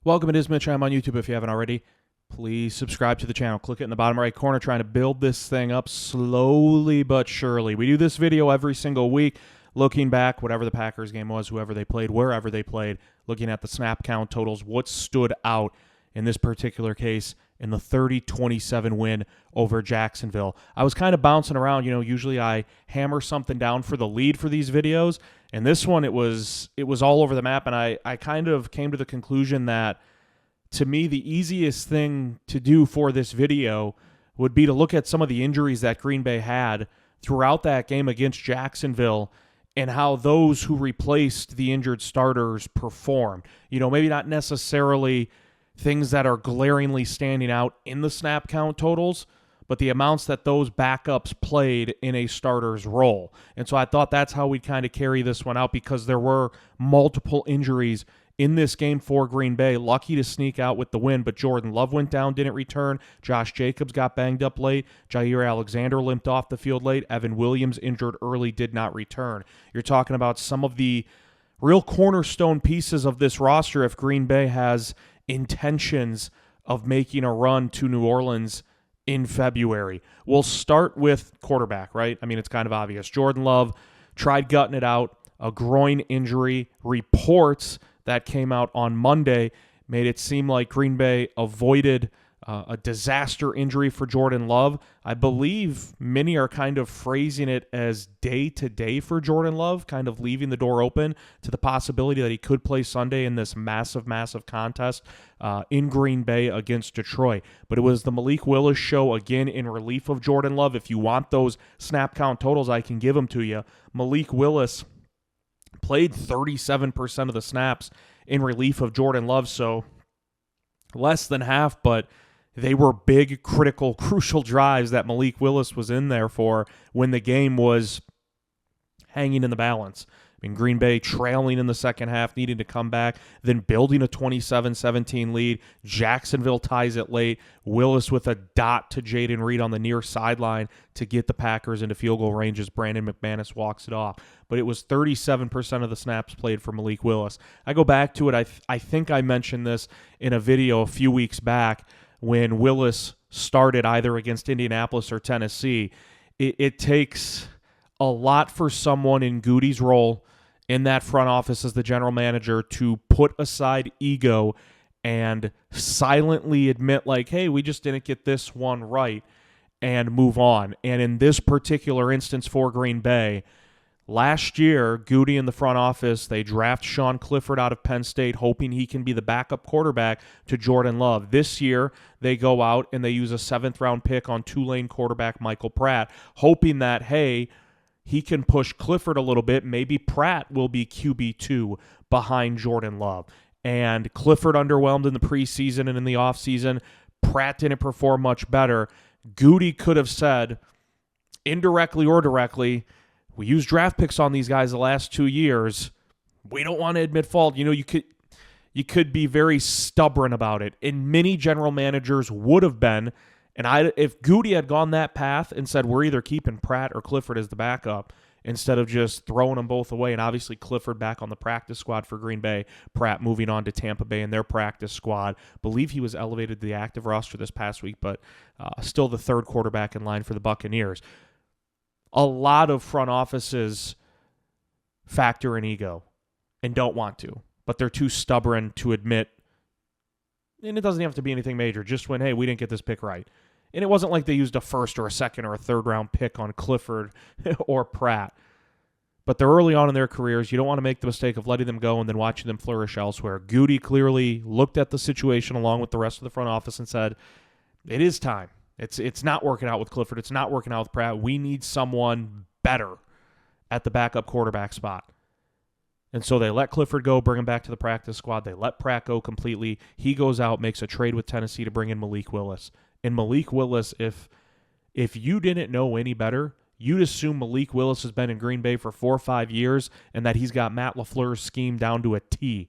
Welcome, it is Mitch. I'm on YouTube. If you haven't already, please subscribe to the channel. Click it in the bottom right corner, trying to build this thing up slowly but surely. We do this video every single week, looking back, whatever the Packers game was, whoever they played, wherever they played, looking at the snap count totals, what stood out in this particular case in the 30-27 win over Jacksonville. I was kind of bouncing around. Usually I hammer something down for the lead for these videos, and this one, it was all over the map, and I kind of came to the conclusion that, to me, the easiest thing to do for this video would be to look at some of the injuries that Green Bay had throughout that game against Jacksonville and how those who replaced the injured starters performed. Maybe not necessarily things that are glaringly standing out in the snap count totals, but the amounts that those backups played in a starter's role. And so I thought that's how we'd kind of carry this one out, because there were multiple injuries in this game for Green Bay. Lucky to sneak out with the win, but Jordan Love went down, didn't return. Josh Jacobs got banged up late. Jair Alexander limped off the field late. Evan Williams, injured early, did not return. You're talking about some of the real cornerstone pieces of this roster if Green Bay has intentions of making a run to New Orleans in February. We'll start with quarterback, right? I mean, it's kind of obvious. Jordan Love tried gutting it out. A groin injury. Reports that came out on Monday made it seem like Green Bay avoided a disaster injury for Jordan Love. I believe many are kind of phrasing it as day-to-day for Jordan Love, kind of leaving the door open to the possibility that he could play Sunday in this massive, massive contest in Green Bay against Detroit. But it was the Malik Willis show again in relief of Jordan Love. If you want those snap count totals, I can give them to you. Malik Willis played 37% of the snaps in relief of Jordan Love, so less than half, but they were big, critical, crucial drives that Malik Willis was in there for when the game was hanging in the balance. I mean, Green Bay trailing in the second half, needing to come back, then building a 27-17 lead. Jacksonville ties it late. Willis with a dot to Jaden Reed on the near sideline to get the Packers into field goal range as Brandon McManus walks it off. But it was 37% of the snaps played for Malik Willis. I go back to it. I think I mentioned this in a video a few weeks back when Willis started either against Indianapolis or Tennessee. It takes a lot for someone in Goody's role in that front office as the general manager to put aside ego and silently admit, like, hey, we just didn't get this one right, and move on. And in this particular instance for Green Bay, last year, Goody in the front office, they draft Sean Clifford out of Penn State, hoping he can be the backup quarterback to Jordan Love. This year, they go out and they use a 7th-round pick on Tulane quarterback Michael Pratt, hoping that, hey, he can push Clifford a little bit. Maybe Pratt will be QB2 behind Jordan Love. And Clifford underwhelmed in the preseason and in the offseason. Pratt didn't perform much better. Goody could have said, indirectly or directly, we used draft picks on these guys the last 2 years. We don't want to admit fault. You could be very stubborn about it. And many general managers would have been. And if Goody had gone that path and said, we're either keeping Pratt or Clifford as the backup, instead of just throwing them both away, and obviously Clifford back on the practice squad for Green Bay, Pratt moving on to Tampa Bay in their practice squad. Believe he was elevated to the active roster this past week, but still the third quarterback in line for the Buccaneers. A lot of front offices factor in ego and don't want to, but they're too stubborn to admit, and it doesn't have to be anything major, just when, hey, we didn't get this pick right. And it wasn't like they used a first or a second or a third-round pick on Clifford or Pratt. But they're early on in their careers. You don't want to make the mistake of letting them go and then watching them flourish elsewhere. Goody clearly looked at the situation along with the rest of the front office and said, it is time. It's not working out with Clifford. It's not working out with Pratt. We need someone better at the backup quarterback spot. And so they let Clifford go, bring him back to the practice squad. They let Pratt go completely. He goes out, makes a trade with Tennessee to bring in Malik Willis. And Malik Willis, if you didn't know any better, you'd assume Malik Willis has been in Green Bay for 4 or 5 years and that he's got Matt LaFleur's scheme down to a T.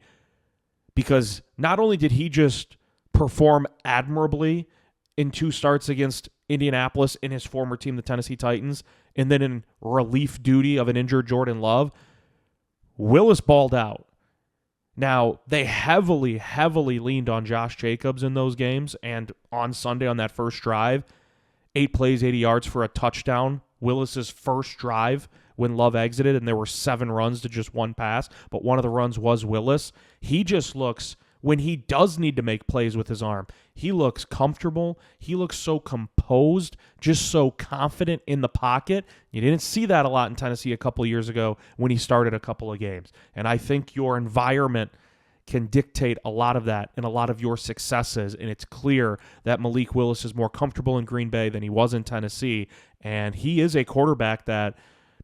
Because not only did he just perform admirably in 2 starts against Indianapolis and his former team, the Tennessee Titans, and then in relief duty of an injured Jordan Love, Willis balled out. Now, they heavily, heavily leaned on Josh Jacobs in those games, and on Sunday on that first drive, 8 plays, 80 yards for a touchdown. Willis's first drive when Love exited, and there were 7 runs to just 1 pass, but one of the runs was Willis. He just looks, when he does need to make plays with his arm, he looks comfortable. He looks so composed, just so confident in the pocket. You didn't see that a lot in Tennessee a couple of years ago when he started a couple of games. And I think your environment can dictate a lot of that and a lot of your successes. And it's clear that Malik Willis is more comfortable in Green Bay than he was in Tennessee. And he is a quarterback that,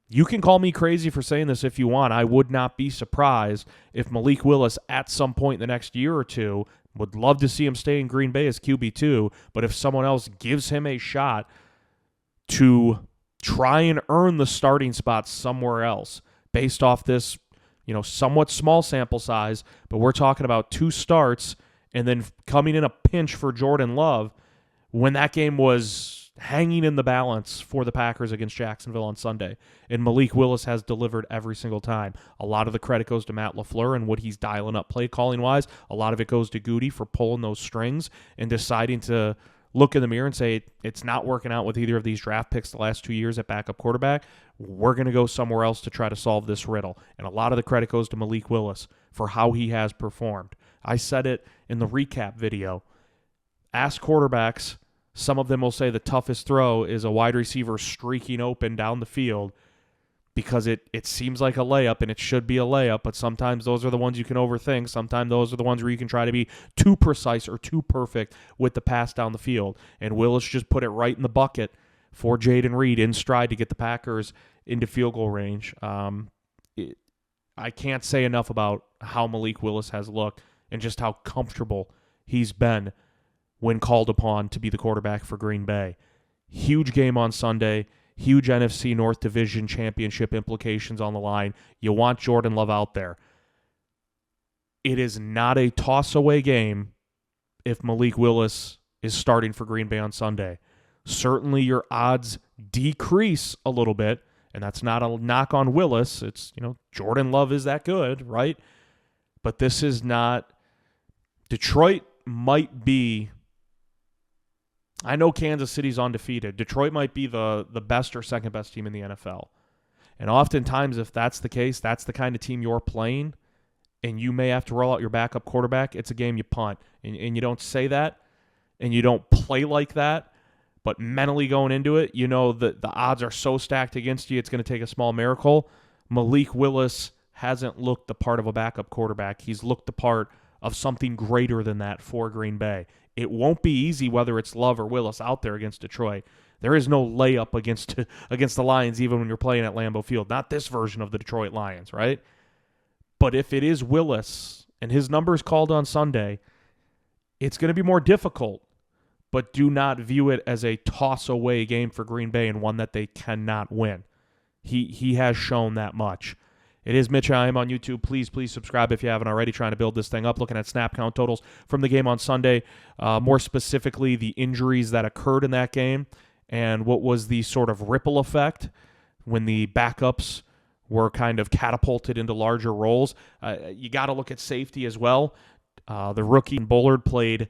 you can call me crazy for saying this if you want, I would not be surprised if Malik Willis at some point in the next year or two, would love to see him stay in Green Bay as QB2, but if someone else gives him a shot to try and earn the starting spot somewhere else based off this, somewhat small sample size, but we're talking about 2 starts and then coming in a pinch for Jordan Love when that game was hanging in the balance for the Packers against Jacksonville on Sunday. And Malik Willis has delivered every single time. A lot of the credit goes to Matt LaFleur and what he's dialing up play calling wise. A lot of it goes to Goody for pulling those strings and deciding to look in the mirror and say, it's not working out with either of these draft picks the last 2 years at backup quarterback. We're going to go somewhere else to try to solve this riddle. And a lot of the credit goes to Malik Willis for how he has performed. I said it in the recap video. Ask quarterbacks. Some of them will say the toughest throw is a wide receiver streaking open down the field because it seems like a layup, and it should be a layup, but sometimes those are the ones you can overthink. Sometimes those are the ones where you can try to be too precise or too perfect with the pass down the field. And Willis just put it right in the bucket for Jaden Reed in stride to get the Packers into field goal range. I can't say enough about how Malik Willis has looked and just how comfortable he's been when called upon to be the quarterback for Green Bay. Huge game on Sunday. Huge NFC North Division championship implications on the line. You want Jordan Love out there. It is not a toss-away game if Malik Willis is starting for Green Bay on Sunday. Certainly your odds decrease a little bit, and that's not a knock on Willis. It's, Jordan Love is that good, right? But this is not... Detroit might be... I know Kansas City's undefeated. Detroit might be the best or second best team in the NFL. And oftentimes, if that's the case, that's the kind of team you're playing, and you may have to roll out your backup quarterback, it's a game you punt. And you don't say that, and you don't play like that, but mentally going into it, that the odds are so stacked against you, it's going to take a small miracle. Malik Willis hasn't looked the part of a backup quarterback. He's looked the part of something greater than that for Green Bay. It won't be easy whether it's Love or Willis out there against Detroit. There is no layup against the Lions even when you're playing at Lambeau Field. Not this version of the Detroit Lions, right? But if it is Willis and his number is called on Sunday, it's going to be more difficult. But do not view it as a toss-away game for Green Bay and one that they cannot win. He has shown that much. It is Mitch. I am on YouTube. Please subscribe if you haven't already. Trying to build this thing up. Looking at snap count totals from the game on Sunday. More specifically, the injuries that occurred in that game and what was the sort of ripple effect when the backups were kind of catapulted into larger roles. You got to look at safety as well. The rookie Bullard played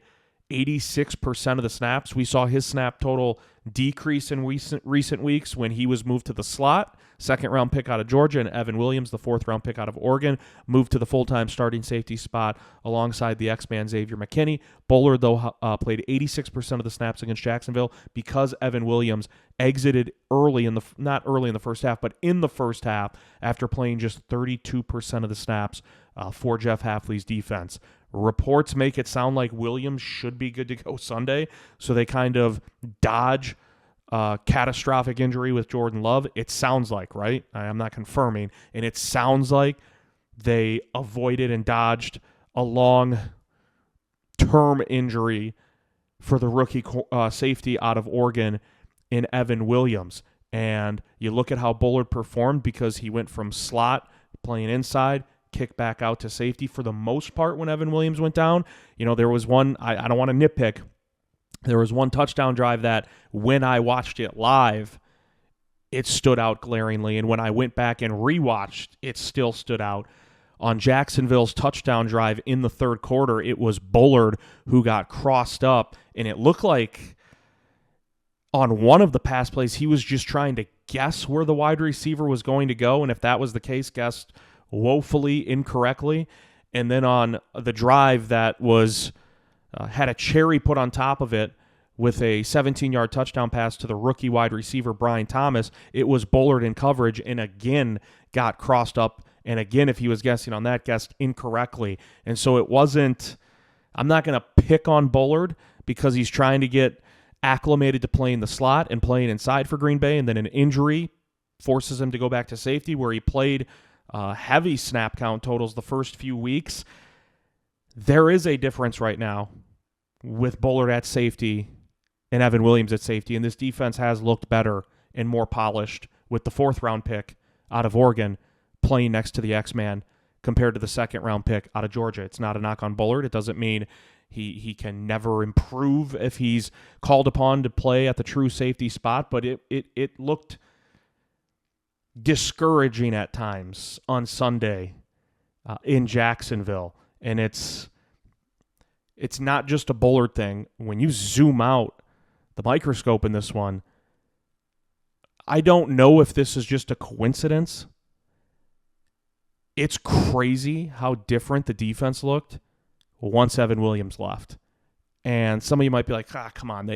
86% of the snaps. We saw his snap total decrease in recent weeks when he was moved to the slot. Second-round pick out of Georgia, and Evan Williams, the fourth-round pick out of Oregon, moved to the full-time starting safety spot alongside the X-Man Xavier McKinney. Bullard, though, played 86% of the snaps against Jacksonville because Evan Williams exited not early in the first half, but in the first half after playing just 32% of the snaps for Jeff Hafley's defense. Reports make it sound like Williams should be good to go Sunday, so they kind of dodge catastrophic injury with Jordan Love. It sounds like, right? I'm not confirming. And it sounds like they avoided and dodged a long-term injury for the rookie safety out of Oregon in Evan Williams. And you look at how Bullard performed because he went from slot playing inside, kick back out to safety for the most part when Evan Williams went down. There was one, I don't want to nitpick, there was one touchdown drive that when I watched it live, it stood out glaringly. And when I went back and rewatched, it still stood out. On Jacksonville's touchdown drive in the third quarter, it was Bullard who got crossed up, and it looked like on one of the pass plays, he was just trying to guess where the wide receiver was going to go, and if that was the case, guessed woefully incorrectly. And then on the drive that was had a cherry put on top of it with a 17-yard touchdown pass to the rookie wide receiver Brian Thomas, it was Bullard in coverage and again got crossed up. And again, if he was guessing on that, guessed incorrectly. And so it wasn't, I'm not going to pick on Bullard because he's trying to get acclimated to playing the slot and playing inside for Green Bay, and then an injury forces him to go back to safety where he played heavy snap count totals the first few weeks. There is a difference right now with Bullard at safety and Evan Williams at safety, and this defense has looked better and more polished with the fourth-round pick out of Oregon playing next to the X-Man compared to the second-round pick out of Georgia. It's not a knock on Bullard. It doesn't mean he can never improve if he's called upon to play at the true safety spot, but it looked discouraging at times on Sunday in Jacksonville. And it's not just a Bullard thing. When you zoom out the microscope in this one, I don't know if this is just a coincidence. It's crazy how different the defense looked once Evan Williams left. And some of you might be like, come on.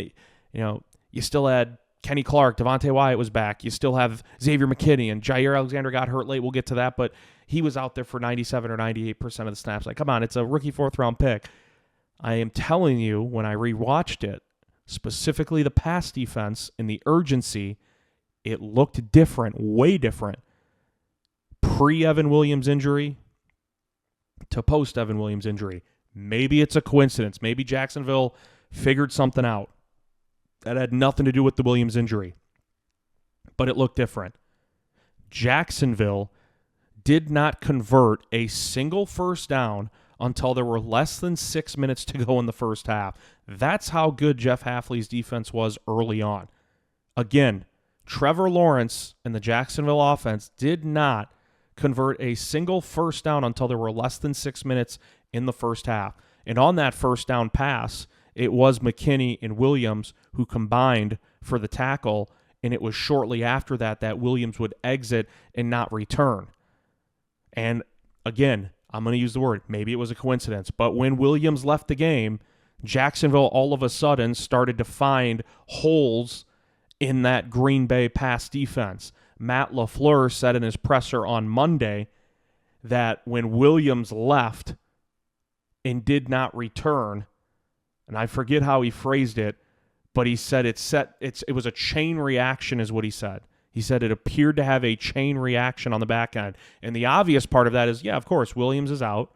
You still had Kenny Clark, Devontae Wyatt was back. You still have Xavier McKinney, and Jair Alexander got hurt late. We'll get to that, but he was out there for 97 or 98% of the snaps. Like, come on, it's a rookie fourth-round pick. I am telling you, when I rewatched it, specifically the pass defense and the urgency, it looked different, way different. Pre-Evan Williams injury to post-Evan Williams injury. Maybe it's a coincidence. Maybe Jacksonville figured something out that had nothing to do with the Williams injury. But it looked different. Jacksonville did not convert a single first down until there were less than 6 minutes to go in the first half. That's how good Jeff Hafley's defense was early on. Again, Trevor Lawrence and the Jacksonville offense did not convert a single first down until there were less than 6 minutes in the first half. And on that first down pass, it was McKinney and Williams who combined for the tackle, and it was shortly after that that Williams would exit and not return. And again, I'm going to use the word, maybe it was a coincidence, but when Williams left the game, Jacksonville all of a sudden started to find holes in that Green Bay pass defense. Matt LaFleur said in his presser on Monday that when Williams left and did not return, and I forget how he phrased it, but he said it was a chain reaction is what he said. He said it appeared to have a chain reaction on the back end. And the obvious part of that is, yeah, of course, Williams is out,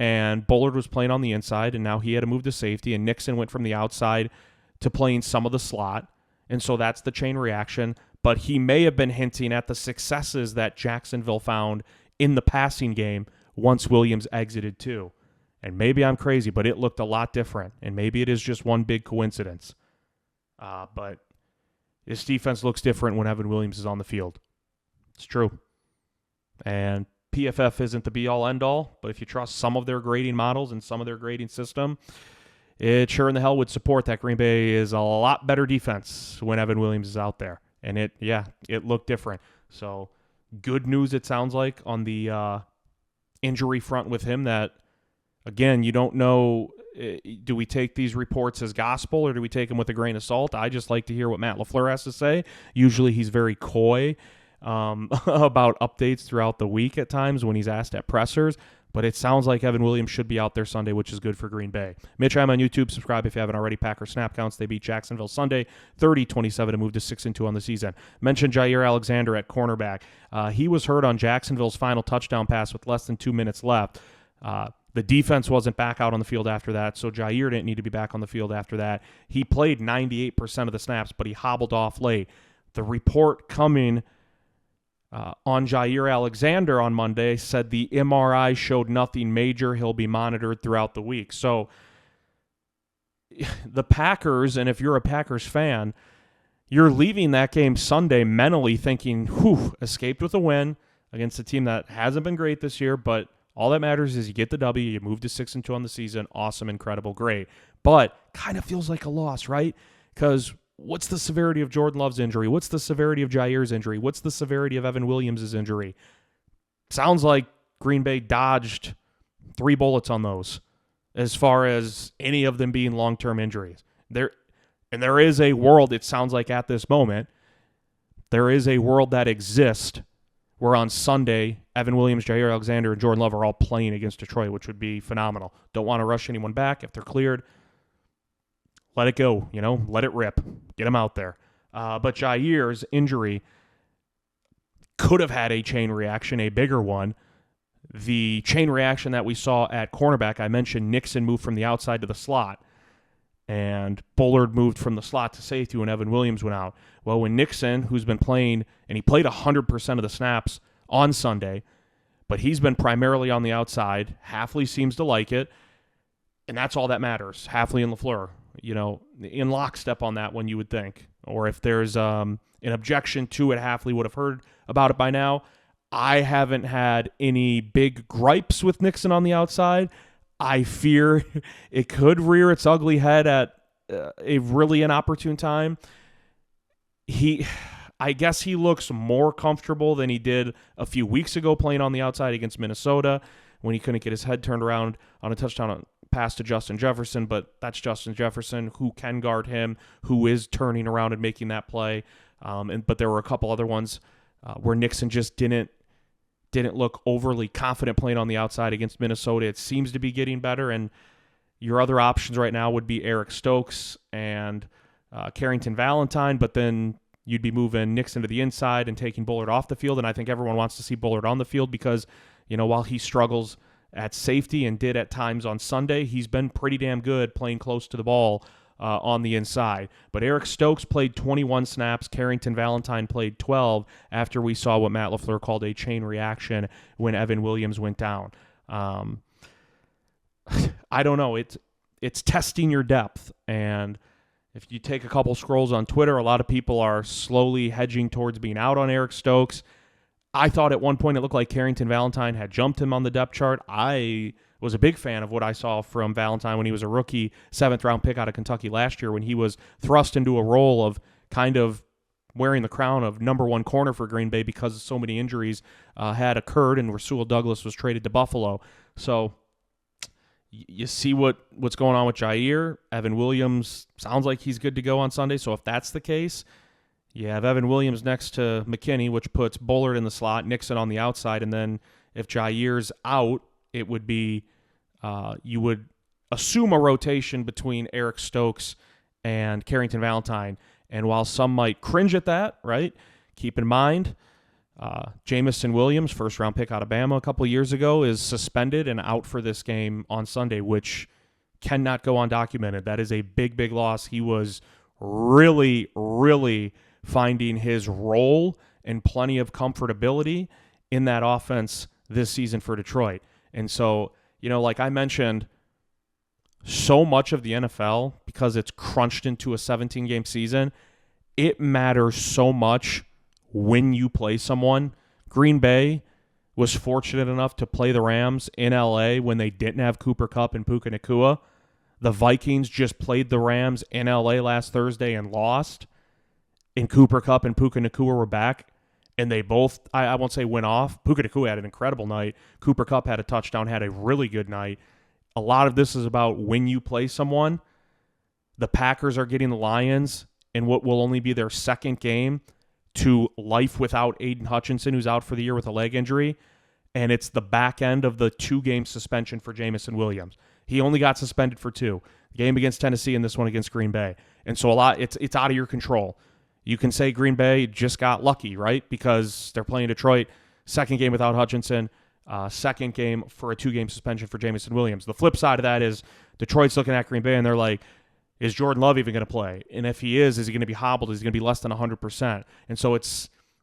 and Bullard was playing on the inside, and now he had to move to safety, and Nixon went from the outside to playing some of the slot. And so that's the chain reaction. But he may have been hinting at the successes that Jacksonville found in the passing game once Williams exited too. And maybe I'm crazy, but it looked a lot different. And maybe it is just one big coincidence. But this defense looks different when Evan Williams is on the field. It's true. And PFF isn't the be-all, end-all, but if you trust some of their grading models and some of their grading system, it sure in the hell would support that Green Bay is a lot better defense when Evan Williams is out there. And it looked different. So good news, it sounds like, on the injury front with him that, again, you don't know, do we take these reports as gospel or do we take them with a grain of salt? I just like to hear what Matt LaFleur has to say. Usually he's very coy about updates throughout the week at times when he's asked at pressers. But it sounds like Evan Williams should be out there Sunday, which is good for Green Bay. Mitch, I'm on YouTube. Subscribe if you haven't already. Packer snap counts. They beat Jacksonville Sunday 30-27 to move to 6-2 on the season. Mentioned Jair Alexander at cornerback. He was hurt on Jacksonville's final touchdown pass with less than 2 minutes left. The defense wasn't back out on the field after that, so Jair didn't need to be back on the field after that. He played 98% of the snaps, but he hobbled off late. The report coming on Jair Alexander on Monday said the MRI showed nothing major. He'll be monitored throughout the week. So the Packers, and if you're a Packers fan, you're leaving that game Sunday mentally thinking, escaped with a win against a team that hasn't been great this year, but All that matters is you get the W, you move to 6-2 on the season. Awesome, incredible, great. But kind of feels like a loss, right? Because what's the severity of Jordan Love's injury? What's the severity of Jair's injury? What's the severity of Evan Williams' injury? Sounds like Green Bay dodged 3 bullets on those as far as any of them being long-term injuries. There is a world, it sounds like at this moment, there is a world that exists where on Sunday, Evan Williams, Jair Alexander, and Jordan Love are all playing against Detroit, which would be phenomenal. Don't want to rush anyone back. If they're cleared, let it go, let it rip. Get them out there. But Jair's injury could have had a chain reaction, a bigger one. The chain reaction that we saw at cornerback, I mentioned Nixon moved from the outside to the slot, and Bullard moved from the slot to safety when Evan Williams went out. Well, when Nixon, who's been playing, and he played 100% of the snaps on Sunday, but he's been primarily on the outside. Hafley seems to like it, and that's all that matters. Hafley and LaFleur, in lockstep on that one, you would think. Or if there's an objection to it, Hafley would have heard about it by now. I haven't had any big gripes with Nixon on the outside. I fear it could rear its ugly head at a really inopportune time. I guess he looks more comfortable than he did a few weeks ago playing on the outside against Minnesota when he couldn't get his head turned around on a touchdown pass to Justin Jefferson, but that's Justin Jefferson, who can guard him, who is turning around and making that play. But there were a couple other ones where Nixon just didn't look overly confident playing on the outside against Minnesota. It seems to be getting better, and your other options right now would be Eric Stokes and Carrington Valentine, but then you'd be moving Nixon to the inside and taking Bullard off the field, and I think everyone wants to see Bullard on the field because, while he struggles at safety and did at times on Sunday, he's been pretty damn good playing close to the ball on the inside. But Eric Stokes played 21 snaps. Carrington Valentine played 12 after we saw what Matt LaFleur called a chain reaction when Evan Williams went down. I don't know. It's testing your depth. And if you take a couple scrolls on Twitter, a lot of people are slowly hedging towards being out on Eric Stokes. I thought at one point it looked like Carrington Valentine had jumped him on the depth chart. I was a big fan of what I saw from Valentine when he was a rookie 7th-round pick out of Kentucky last year when he was thrust into a role of kind of wearing the crown of number 1 corner for Green Bay because so many injuries had occurred and Rasul Douglas was traded to Buffalo. So you see what's going on with Jair. Evan Williams sounds like he's good to go on Sunday, so if that's the case, you have Evan Williams next to McKinney, which puts Bullard in the slot, Nixon on the outside, and then if Jair's out, it would be you would assume a rotation between Eric Stokes and Carrington Valentine. And while some might cringe at that, right, keep in mind Jamison Williams, 1st-round pick out of Bama a couple years ago, is suspended and out for this game on Sunday, which cannot go undocumented. That is a big, big loss. He was really, really finding his role and plenty of comfortability in that offense this season for Detroit. And so, like I mentioned, so much of the NFL, because it's crunched into a 17-game season, it matters so much when you play someone. Green Bay was fortunate enough to play the Rams in L.A. when they didn't have Cooper Kupp and Puka Nacua. The Vikings just played the Rams in L.A. last Thursday and lost. And Cooper Kupp and Puka Nacua were back, and they both, I won't say went off. Puka Nacua had an incredible night. Cooper Kupp had a touchdown, had a really good night. A lot of this is about when you play someone. The Packers are getting the Lions in what will only be their 2nd game to life without Aiden Hutchinson, who's out for the year with a leg injury, and it's the back end of the 2-game suspension for Jamison Williams. He only got suspended for 2. The game against Tennessee and this one against Green Bay. And so it's out of your control. You can say Green Bay just got lucky, right? Because they're playing Detroit, 2nd game without Hutchinson, 2nd game for a 2-game suspension for Jamison Williams. The flip side of that is Detroit's looking at Green Bay and they're like, is Jordan Love even going to play? And if he is he going to be hobbled? Is he going to be less than 100%? And so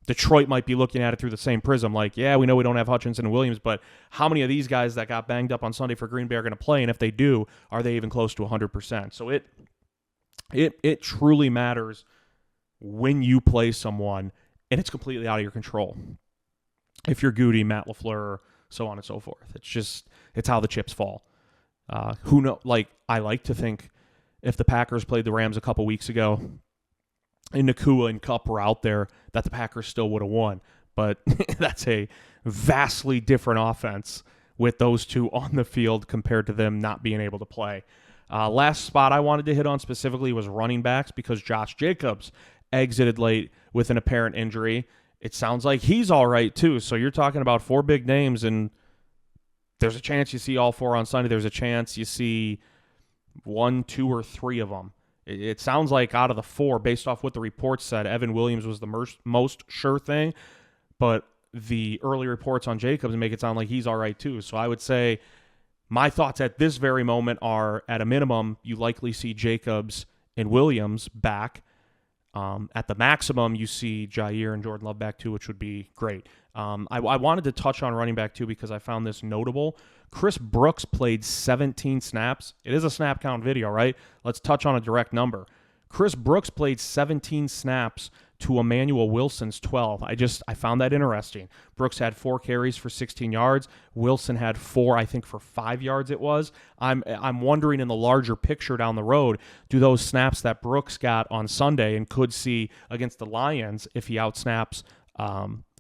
Detroit might be looking at it through the same prism. Like, yeah, we know we don't have Hutchinson and Williams, but how many of these guys that got banged up on Sunday for Green Bay are going to play? And if they do, are they even close to 100%? So it truly matters when you play someone, and it's completely out of your control. If you're Goody, Matt LaFleur, so on and so forth. It's how the chips fall. Who know? Like, I like to think if the Packers played the Rams a couple weeks ago and Nakua and Kupp were out there, that the Packers still would have won. But that's a vastly different offense with those two on the field compared to them not being able to play. Last spot I wanted to hit on specifically was running backs, because Josh Jacobs exited late with an apparent injury. It sounds like he's all right too. So you're talking about 4 big names, and there's a chance you see all 4 on Sunday. There's a chance you see 1, 2, or 3 of them. It sounds like out of the 4, based off what the reports said, Evan Williams was the most sure thing, but the early reports on Jacobs make it sound like he's all right too. So I would say my thoughts at this very moment are, at a minimum, you likely see Jacobs and Williams back. At the maximum, you see Jair and Jordan Love back too, which would be great. I wanted to touch on running back too because I found this notable. Chris Brooks played 17 snaps. It is a snap count video, right? Let's touch on a direct number. Chris Brooks played 17 snaps to Emmanuel Wilson's 12. I found that interesting. Brooks had 4 carries for 16 yards. Wilson had 4, I think, for 5 yards it was. I'm wondering, in the larger picture down the road, do those snaps that Brooks got on Sunday and could see against the Lions, if he outsnaps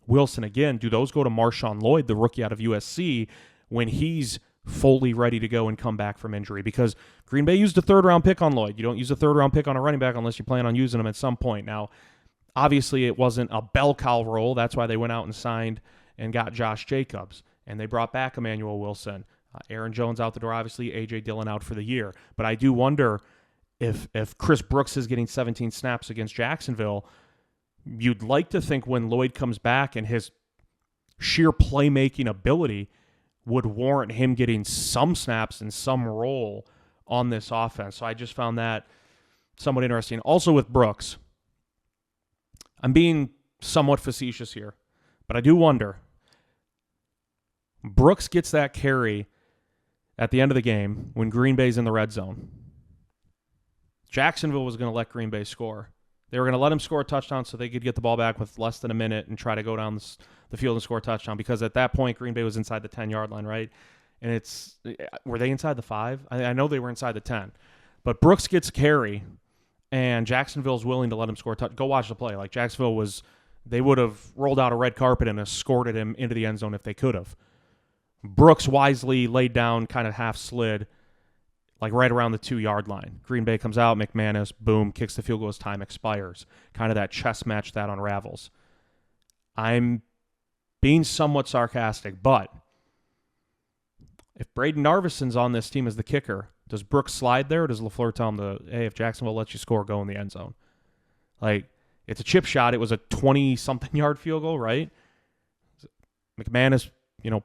Wilson again, do those go to Marshawn Lloyd, the rookie out of USC, when he's fully ready to go and come back from injury? Because Green Bay used a 3rd-round pick on Lloyd. You don't use a 3rd-round pick on a running back unless you plan on using him at some point. Now, obviously, it wasn't a bell cow role. That's why they went out and signed and got Josh Jacobs. And they brought back Emmanuel Wilson. Aaron Jones out the door, obviously. A.J. Dillon out for the year. But I do wonder if Chris Brooks is getting 17 snaps against Jacksonville, you'd like to think when Lloyd comes back and his sheer playmaking ability would warrant him getting some snaps and some role on this offense. So I just found that somewhat interesting. Also with Brooks, I'm being somewhat facetious here, but I do wonder. Brooks gets that carry at the end of the game when Green Bay's in the red zone. Jacksonville was going to let Green Bay score. They were going to let him score a touchdown so they could get the ball back with less than a minute and try to go down the field and score a touchdown, because at that point, Green Bay was inside the 10-yard line, right? And were they inside the 5? I know they were inside the 10. But Brooks gets a carry, and Jacksonville's willing to let him score. Go watch the play. Like, Jacksonville they would have rolled out a red carpet and escorted him into the end zone if they could have. Brooks wisely laid down, kind of half slid, like right around the 2-yard line. Green Bay comes out, McManus, boom, kicks the field goal as time expires. Kind of that chess match that unravels. I'm being somewhat sarcastic, but if Braden Narvison's on this team as the kicker, does Brooks slide there, or does LaFleur tell him hey, if Jacksonville lets you score, go in the end zone? Like, it's a chip shot. It was a 20-something yard field goal, right? McManus,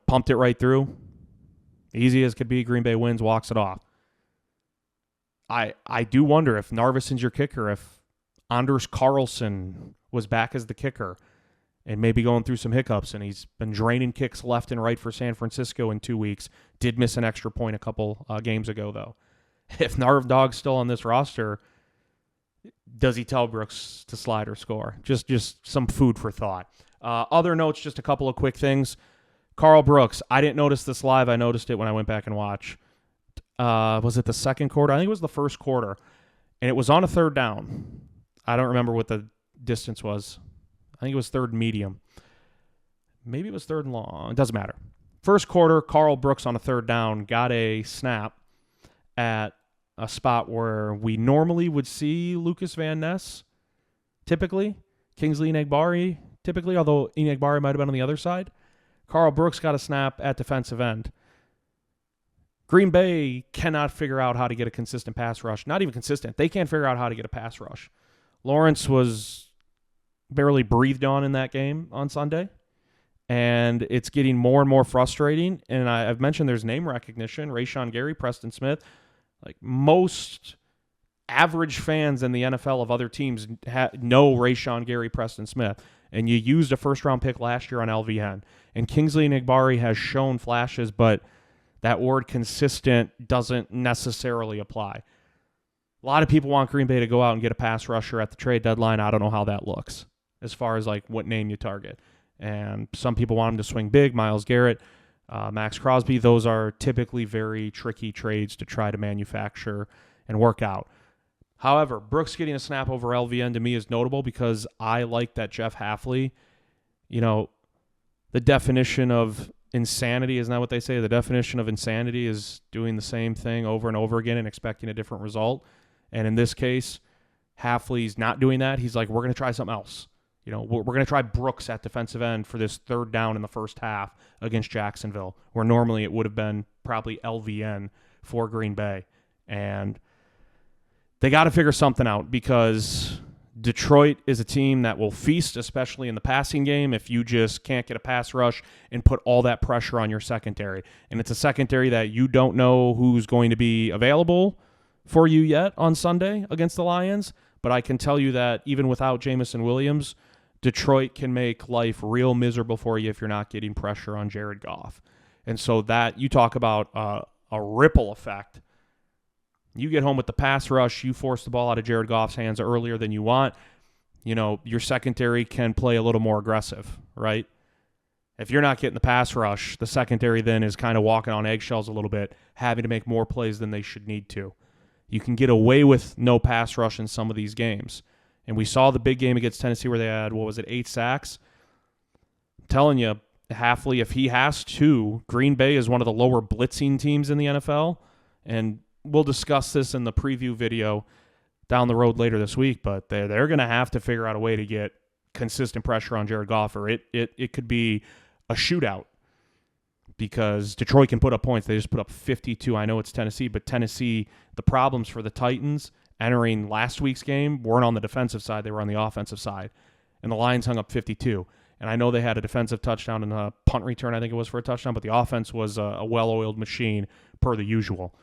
pumped it right through. Easy as could be, Green Bay wins, walks it off. I do wonder if Narvison's your kicker, if Anders Carlson was back as the kicker and maybe going through some hiccups, and he's been draining kicks left and right for San Francisco in 2 weeks. Did miss an extra point a couple games ago, though. If Narv Dog's still on this roster, does he tell Brooks to slide or score? Just some food for thought. Other notes, just a couple of quick things. Carl Brooks, I didn't notice this live. I noticed it when I went back and watched. Was it the second quarter? I think it was the first quarter. And it was on a 3rd down. I don't remember what the distance was. I think it was 3rd medium. Maybe it was 3rd and long. It doesn't matter. First quarter, Carl Brooks on a 3rd down got a snap at a spot where we normally would see Lucas Van Ness, typically. Kingsley Enagbare, typically, although Enagbare might have been on the other side. Carl Brooks got a snap at defensive end. Green Bay cannot figure out how to get a consistent pass rush. Not even consistent. They can't figure out how to get a pass rush. Lawrence was barely breathed on in that game on Sunday, and it's getting more and more frustrating. And I've mentioned there's name recognition. Rashawn Gary, Preston Smith. Like, most average fans in the NFL of other teams know Rashawn Gary, Preston Smith. And you used a first-round pick last year on LVN. And Kingsley Enagbare has shown flashes, but that word consistent doesn't necessarily apply. A lot of people want Green Bay to go out and get a pass rusher at the trade deadline. I don't know how that looks as far as, like, what name you target. And some people want him to swing big, Myles Garrett. Max Crosby. Those are typically very tricky trades to try to manufacture and work out. However, Brooks getting a snap over LVN to me is notable because I like that Jeff Hafley, the definition of insanity, isn't that what they say? The definition of insanity is doing the same thing over and over again and expecting a different result. And in this case, Hafley's not doing that. He's like, we're going to try something else. We're going to try Brooks at defensive end for this third down in the first half against Jacksonville, where normally it would have been probably LVN for Green Bay. And they got to figure something out because Detroit is a team that will feast, especially in the passing game, if you just can't get a pass rush and put all that pressure on your secondary. And it's a secondary that you don't know who's going to be available for you yet on Sunday against the Lions. But I can tell you that even without Jamison Williams, Detroit can make life real miserable for you if you're not getting pressure on Jared Goff. And so that, you talk about a ripple effect. You get home with the pass rush, you force the ball out of Jared Goff's hands earlier than you want, your secondary can play a little more aggressive, right? If you're not getting the pass rush, the secondary then is kind of walking on eggshells a little bit, having to make more plays than they should need to. You can get away with no pass rush in some of these games. And we saw the big game against Tennessee where they had, 8 sacks? I'm telling you, Hafley, if he has to, Green Bay is one of the lower blitzing teams in the NFL. And we'll discuss this in the preview video down the road later this week, but they're going to have to figure out a way to get consistent pressure on Jared Goff, or it could be a shootout because Detroit can put up points. They just put up 52. I know it's Tennessee, but Tennessee, the problems for the Titans entering last week's game weren't on the defensive side. They were on the offensive side, and the Lions hung up 52. And I know they had a defensive touchdown and a punt return, I think it was, for a touchdown, but the offense was a well-oiled machine per the usual.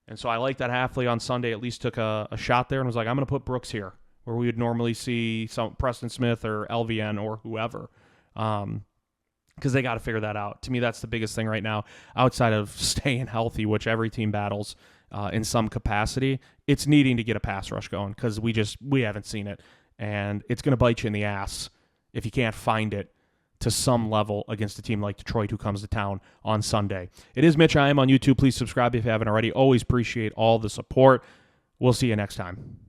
And so I like that Hafley on Sunday at least took a shot there and was like, I'm going to put Brooks here, where we would normally see some Preston Smith or LVN or whoever, because they got to figure that out. To me, that's the biggest thing right now, outside of staying healthy, which every team battles in some capacity. It's needing to get a pass rush going because we haven't seen it, and it's going to bite you in the ass if you can't find it to some level against a team like Detroit who comes to town on Sunday. It is Mitch. I am on YouTube. Please subscribe if you haven't already. Always appreciate all the support. We'll see you next time.